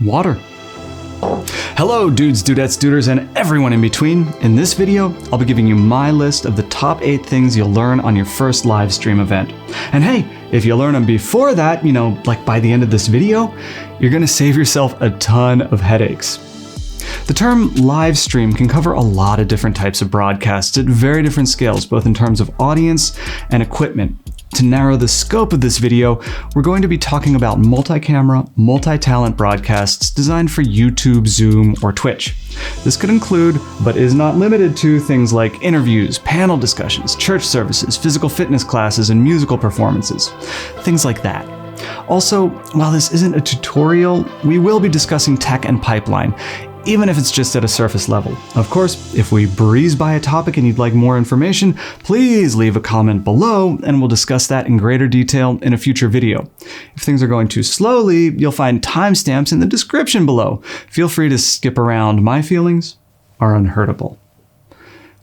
Water. Hello dudes, dudettes, duders, and everyone in between. In this video, I'll be giving you my list of the top 8 things you'll learn on your first live stream event. And hey, if you learn them before that, like by the end of this video, you're gonna save yourself a ton of headaches. The term live stream can cover a lot of different types of broadcasts at very different scales, both in terms of audience and equipment. To narrow the scope of this video, we're going to be talking about multi-camera, multi-talent broadcasts designed for YouTube, Zoom, or Twitch. This could include, but is not limited to, things like interviews, panel discussions, church services, physical fitness classes, and musical performances. Things like that. Also, while this isn't a tutorial, we will be discussing tech and pipeline, even if it's just at a surface level. Of course, if we breeze by a topic and you'd like more information, please leave a comment below and we'll discuss that in greater detail in a future video. If things are going too slowly, you'll find timestamps in the description below. Feel free to skip around. My feelings are unhurtable.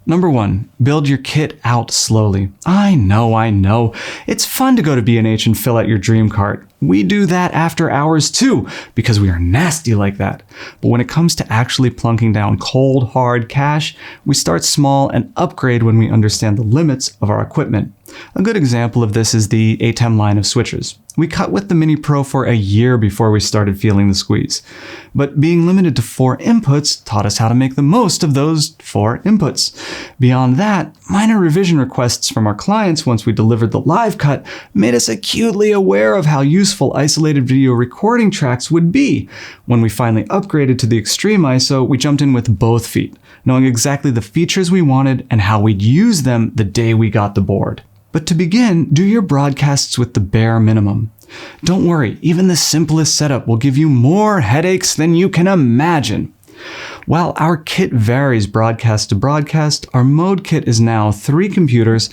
Number 1, build your kit out slowly. I know. It's fun to go to B&H and fill out your dream cart. We do that after hours too, because we are nasty like that. But when it comes to actually plunking down cold, hard cash, we start small and upgrade when we understand the limits of our equipment. A good example of this is the ATEM line of switchers. We cut with the Mini Pro for a year before we started feeling the squeeze. But being limited to 4 inputs taught us how to make the most of those 4 inputs. Beyond that, minor revision requests from our clients once we delivered the live cut made us acutely aware of how useful isolated video recording tracks would be. When we finally upgraded to the Extreme ISO, we jumped in with both feet, knowing exactly the features we wanted and how we'd use them the day we got the board. But to begin, do your broadcasts with the bare minimum. Don't worry, even the simplest setup will give you more headaches than you can imagine. While our kit varies broadcast to broadcast, our mode kit is now 3 computers,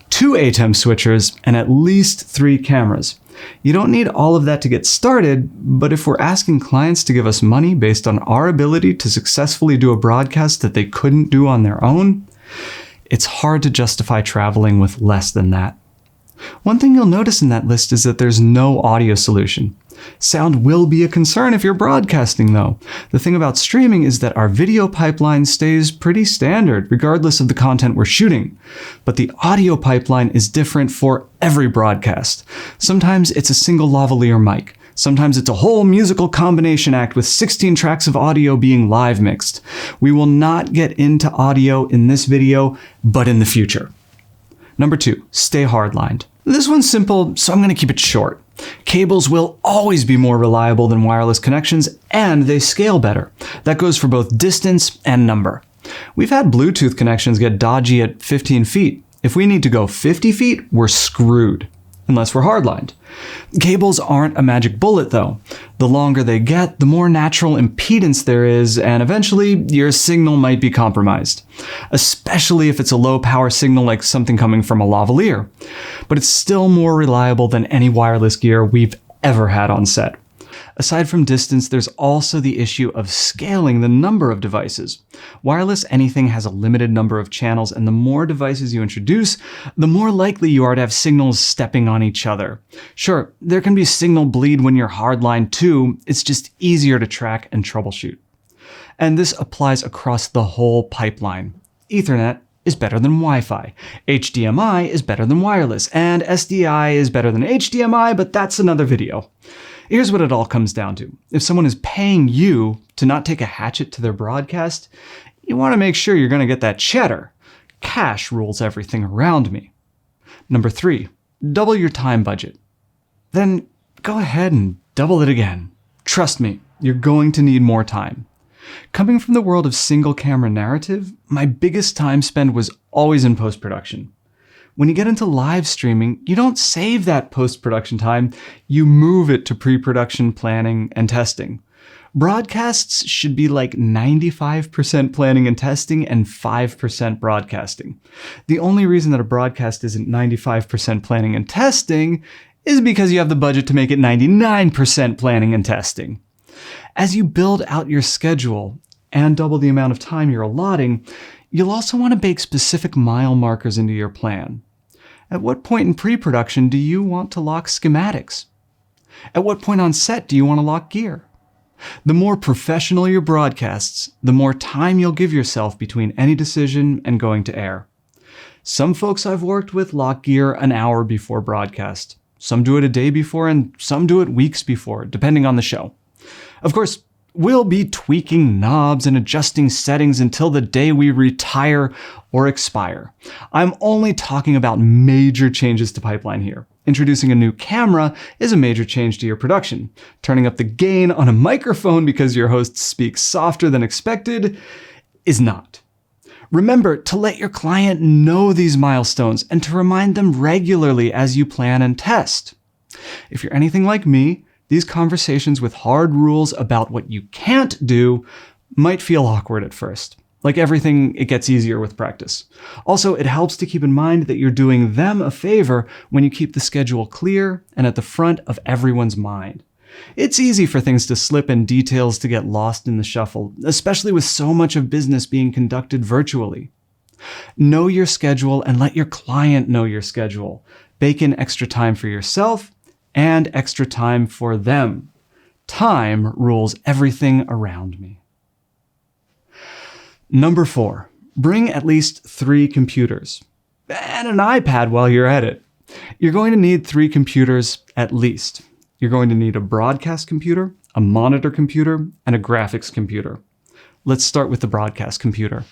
2 ATEM switchers, and at least 3 cameras. You don't need all of that to get started, but if we're asking clients to give us money based on our ability to successfully do a broadcast that they couldn't do on their own, it's hard to justify traveling with less than that. One thing you'll notice in that list is that there's no audio solution. Sound will be a concern if you're broadcasting though. The thing about streaming is that our video pipeline stays pretty standard regardless of the content we're shooting. But the audio pipeline is different for every broadcast. Sometimes it's a single lavalier mic. Sometimes it's a whole musical combination act with 16 tracks of audio being live mixed. We will not get into audio in this video, but in the future. Number 2, stay hardlined. This one's simple, so I'm going to keep it short. Cables will always be more reliable than wireless connections, and they scale better. That goes for both distance and number. We've had Bluetooth connections get dodgy at 15 feet. If we need to go 50 feet, we're screwed. Unless we're hardlined. Cables aren't a magic bullet though. The longer they get, the more natural impedance there is, and eventually your signal might be compromised. Especially if it's a low power signal like something coming from a lavalier. But it's still more reliable than any wireless gear we've ever had on set. Aside from distance, there's also the issue of scaling the number of devices. Wireless anything has a limited number of channels, and the more devices you introduce, the more likely you are to have signals stepping on each other. Sure, there can be signal bleed when you're hardlined too, it's just easier to track and troubleshoot. And this applies across the whole pipeline. Ethernet is better than Wi-Fi. HDMI is better than wireless, and SDI is better than HDMI, but that's another video. Here's what it all comes down to. If someone is paying you to not take a hatchet to their broadcast, you want to make sure you're going to get that cheddar. Cash rules everything around me. Number 3, double your time budget. Then go ahead and double it again. Trust me, you're going to need more time. Coming from the world of single camera narrative, my biggest time spend was always in post-production. When you get into live streaming, you don't save that post-production time, you move it to pre-production planning and testing. Broadcasts should be like 95% planning and testing and 5% broadcasting. The only reason that a broadcast isn't 95% planning and testing is because you have the budget to make it 99% planning and testing. As you build out your schedule and double the amount of time you're allotting, you'll also want to bake specific mile markers into your plan. At what point in pre-production do you want to lock schematics? At what point on set do you want to lock gear? The more professional your broadcasts, the more time you'll give yourself between any decision and going to air. Some folks I've worked with lock gear an hour before broadcast. Some do it a day before, and some do it weeks before, depending on the show. Of course, we'll be tweaking knobs and adjusting settings until the day we retire or expire. I'm only talking about major changes to pipeline here. Introducing a new camera is a major change to your production. Turning up the gain on a microphone because your host speaks softer than expected is not. Remember to let your client know these milestones and to remind them regularly as you plan and test. If you're anything like me, these conversations with hard rules about what you can't do might feel awkward at first. Like everything, it gets easier with practice. Also, it helps to keep in mind that you're doing them a favor when you keep the schedule clear and at the front of everyone's mind. It's easy for things to slip and details to get lost in the shuffle, especially with so much of business being conducted virtually. Know your schedule and let your client know your schedule. Bake in extra time for yourself and extra time for them. Time rules everything around me. Number 4, bring at least 3 computers and an iPad while you're at it. You're going to need 3 computers at least. You're going to need a broadcast computer, a monitor computer, and a graphics computer. Let's start with the broadcast computer.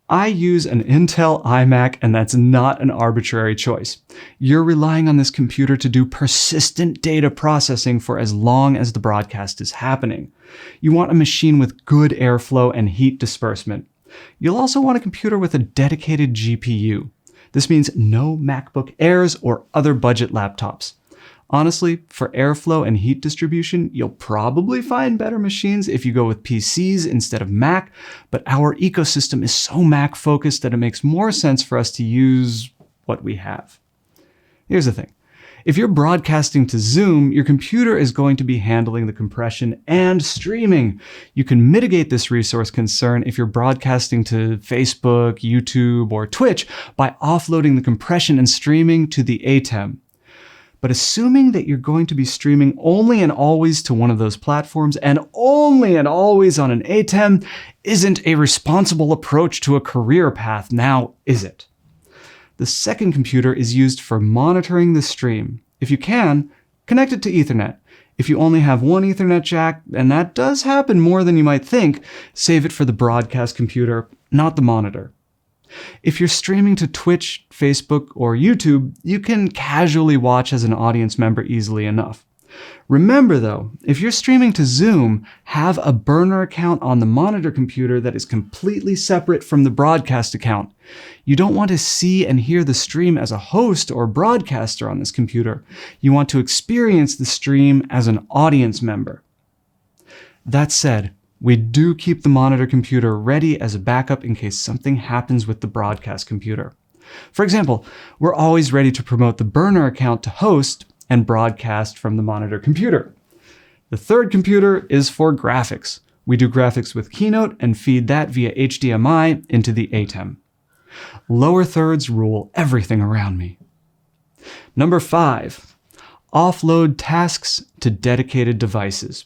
I use an Intel iMac, and that's not an arbitrary choice. You're relying on this computer to do persistent data processing for as long as the broadcast is happening. You want a machine with good airflow and heat disbursement. You'll also want a computer with a dedicated GPU. This means no MacBook Airs or other budget laptops. Honestly, for airflow and heat distribution, you'll probably find better machines if you go with PCs instead of Mac, but our ecosystem is so Mac-focused that it makes more sense for us to use what we have. Here's the thing. If you're broadcasting to Zoom, your computer is going to be handling the compression and streaming. You can mitigate this resource concern if you're broadcasting to Facebook, YouTube, or Twitch by offloading the compression and streaming to the ATEM. But assuming that you're going to be streaming only and always to one of those platforms and only and always on an ATEM isn't a responsible approach to a career path, now is it? The second computer is used for monitoring the stream. If you can, connect it to Ethernet. If you only have one Ethernet jack, and that does happen more than you might think, save it for the broadcast computer, not the monitor. If you're streaming to Twitch, Facebook, or YouTube, you can casually watch as an audience member easily enough. Remember though, if you're streaming to Zoom, have a burner account on the monitor computer that is completely separate from the broadcast account. You don't want to see and hear the stream as a host or broadcaster on this computer. You want to experience the stream as an audience member. That said, we do keep the monitor computer ready as a backup in case something happens with the broadcast computer. For example, we're always ready to promote the burner account to host and broadcast from the monitor computer. The third computer is for graphics. We do graphics with Keynote and feed that via HDMI into the ATEM. Lower thirds rule everything around me. Number 5, offload tasks to dedicated devices.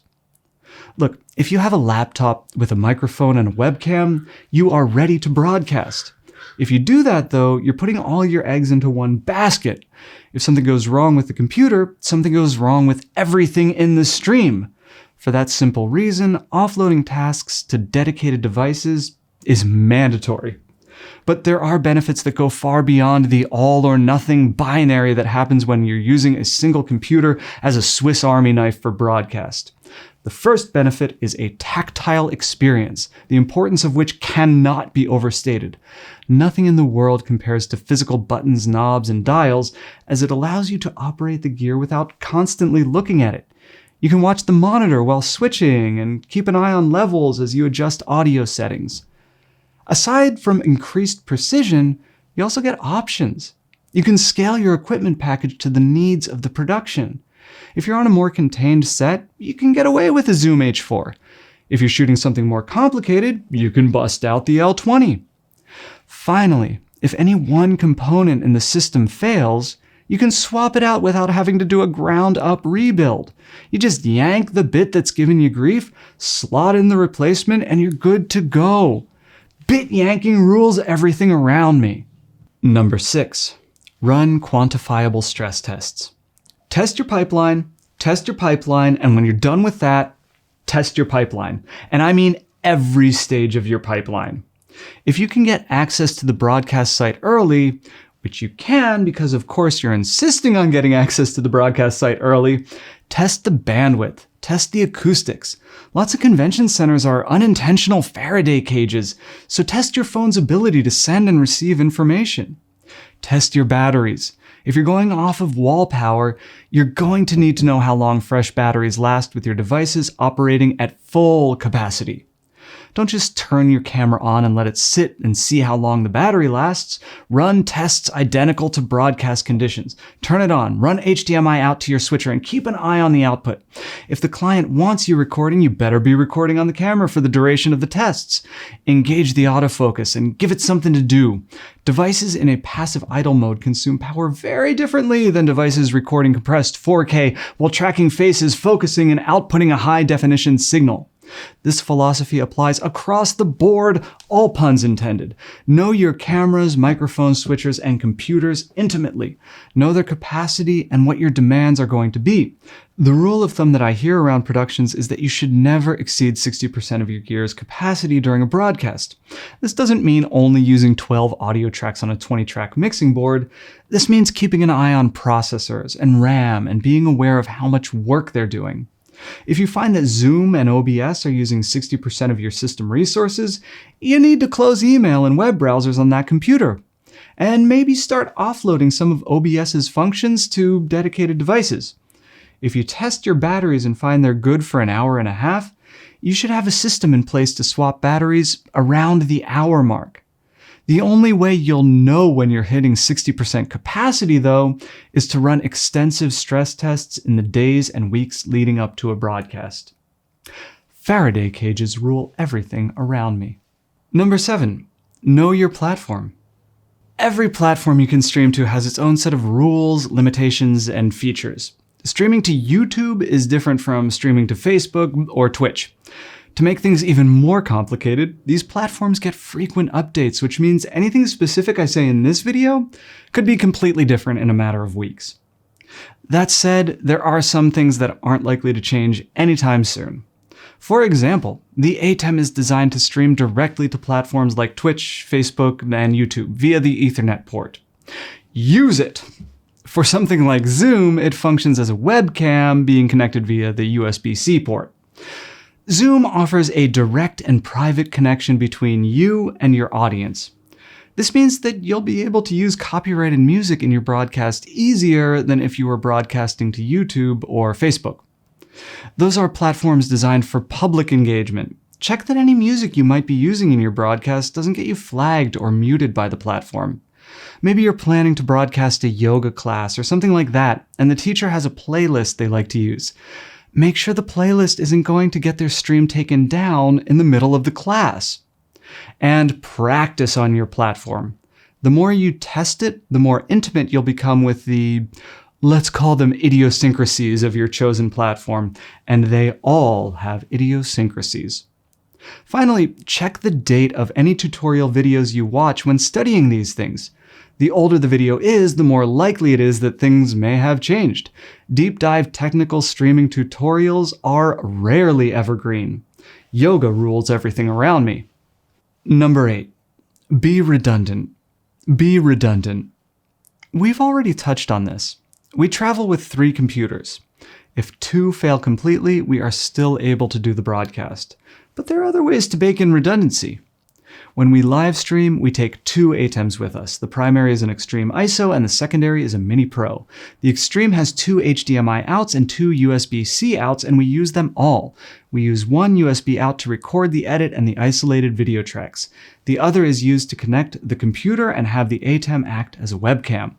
Look, if you have a laptop with a microphone and a webcam, you are ready to broadcast. If you do that though, you're putting all your eggs into one basket. If something goes wrong with the computer, something goes wrong with everything in the stream. For that simple reason, offloading tasks to dedicated devices is mandatory. But there are benefits that go far beyond the all or nothing binary that happens when you're using a single computer as a Swiss Army knife for broadcast. The first benefit is a tactile experience, the importance of which cannot be overstated. Nothing in the world compares to physical buttons, knobs, and dials, as it allows you to operate the gear without constantly looking at it. You can watch the monitor while switching and keep an eye on levels as you adjust audio settings. Aside from increased precision, you also get options. You can scale your equipment package to the needs of the production. If you're on a more contained set, you can get away with a Zoom H4. If you're shooting something more complicated, you can bust out the L20. Finally, if any one component in the system fails, You can swap it out without having to do a ground-up rebuild. You just yank the bit that's giving you grief, slot in the replacement, and you're good to go. Bit yanking rules everything around me. Number 6, run quantifiable stress tests. Test your pipeline, and when you're done with that, test your pipeline. And I mean every stage of your pipeline. If you can get access to the broadcast site early, which you can because of course you're insisting on getting access to the broadcast site early, test the bandwidth, test the acoustics. Lots of convention centers are unintentional Faraday cages, so test your phone's ability to send and receive information. Test your batteries. If you're going off of wall power, you're going to need to know how long fresh batteries last with your devices operating at full capacity. Don't just turn your camera on and let it sit and see how long the battery lasts. Run tests identical to broadcast conditions. Turn it on, run HDMI out to your switcher, and keep an eye on the output. If the client wants you recording, you better be recording on the camera for the duration of the tests. Engage the autofocus and give it something to do. Devices in a passive idle mode consume power very differently than devices recording compressed 4K while tracking faces, focusing, and outputting a high-definition signal. This philosophy applies across the board, all puns intended. Know your cameras, microphones, switchers, and computers intimately. Know their capacity and what your demands are going to be. The rule of thumb that I hear around productions is that you should never exceed 60% of your gear's capacity during a broadcast. This doesn't mean only using 12 audio tracks on a 20-track mixing board. This means keeping an eye on processors and RAM and being aware of how much work they're doing. If you find that Zoom and OBS are using 60% of your system resources, you need to close email and web browsers on that computer. And maybe start offloading some of OBS's functions to dedicated devices. If you test your batteries and find they're good for an hour and a half, you should have a system in place to swap batteries around the hour mark. The only way you'll know when you're hitting 60% capacity, though, is to run extensive stress tests in the days and weeks leading up to a broadcast. Faraday cages rule everything around me. Number 7, know your platform. Every platform you can stream to has its own set of rules, limitations, and features. Streaming to YouTube is different from streaming to Facebook or Twitch. To make things even more complicated, these platforms get frequent updates, which means anything specific I say in this video could be completely different in a matter of weeks. That said, there are some things that aren't likely to change anytime soon. For example, the ATEM is designed to stream directly to platforms like Twitch, Facebook, and YouTube via the Ethernet port. Use it! For something like Zoom, it functions as a webcam being connected via the USB-C port. Zoom offers a direct and private connection between you and your audience. This means that you'll be able to use copyrighted music in your broadcast easier than if you were broadcasting to YouTube or Facebook. Those are platforms designed for public engagement. Check that any music you might be using in your broadcast doesn't get you flagged or muted by the platform. Maybe you're planning to broadcast a yoga class or something like that, and the teacher has a playlist they like to use. Make sure the playlist isn't going to get their stream taken down in the middle of the class. And practice on your platform. The more you test it, the more intimate you'll become with the, let's call them idiosyncrasies of your chosen platform, and they all have idiosyncrasies. Finally, check the date of any tutorial videos you watch when studying these things. The older the video is, the more likely it is that things may have changed. Deep dive technical streaming tutorials are rarely evergreen. Yoga rules everything around me. Number 8, be redundant. Be redundant. We've already touched on this. We travel with 3 computers. If 2 fail completely, we are still able to do the broadcast. But there are other ways to bake in redundancy. When we live stream, we take 2 ATEMs with us. The primary is an Extreme ISO and the secondary is a Mini Pro. The Extreme has 2 HDMI outs and 2 USB-C outs, and we use them all. We use one USB out to record the edit and the isolated video tracks. The other is used to connect the computer and have the ATEM act as a webcam.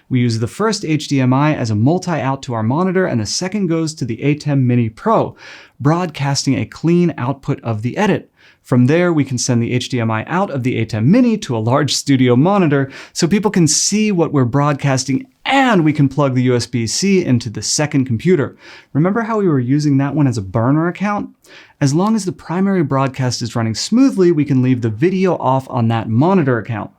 We use the first HDMI as a multi-out to our monitor, and the second goes to the ATEM Mini Pro, broadcasting a clean output of the edit. From there, we can send the HDMI out of the ATEM Mini to a large studio monitor so people can see what we're broadcasting And we can plug the USB-C into the second computer. Remember how we were using that one as a burner account? As long as the primary broadcast is running smoothly, we can leave the video off on that monitor account.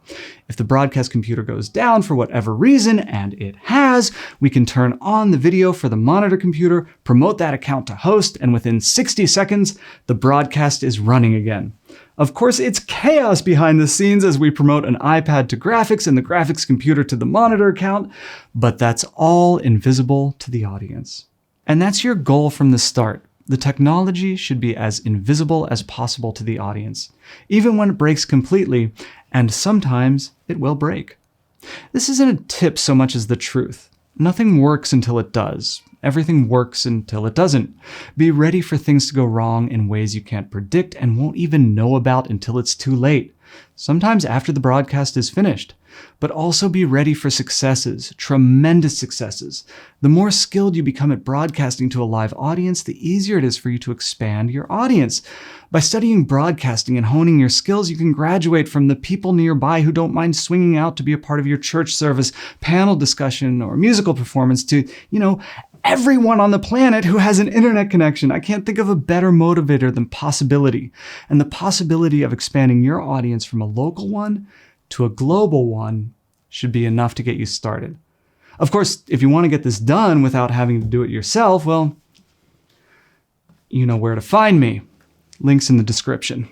If the broadcast computer goes down for whatever reason, and it has, we can turn on the video for the monitor computer, promote that account to host, and within 60 seconds, the broadcast is running again. Of course, it's chaos behind the scenes as we promote an iPad to graphics and the graphics computer to the monitor account, but that's all invisible to the audience. And that's your goal from the start. The technology should be as invisible as possible to the audience, even when it breaks completely, and sometimes it will break. This isn't a tip so much as the truth. Nothing works until it does. Everything works until it doesn't. Be ready for things to go wrong in ways you can't predict and won't even know about until it's too late, sometimes after the broadcast is finished. But also be ready for successes, tremendous successes. The more skilled you become at broadcasting to a live audience, the easier it is for you to expand your audience. By studying broadcasting and honing your skills, you can graduate from the people nearby who don't mind swinging out to be a part of your church service, panel discussion, or musical performance to, everyone on the planet who has an internet connection. I can't think of a better motivator than possibility. And the possibility of expanding your audience from a local one to a global one should be enough to get you started. Of course, if you want to get this done without having to do it yourself, well, you know where to find me. Links in the description.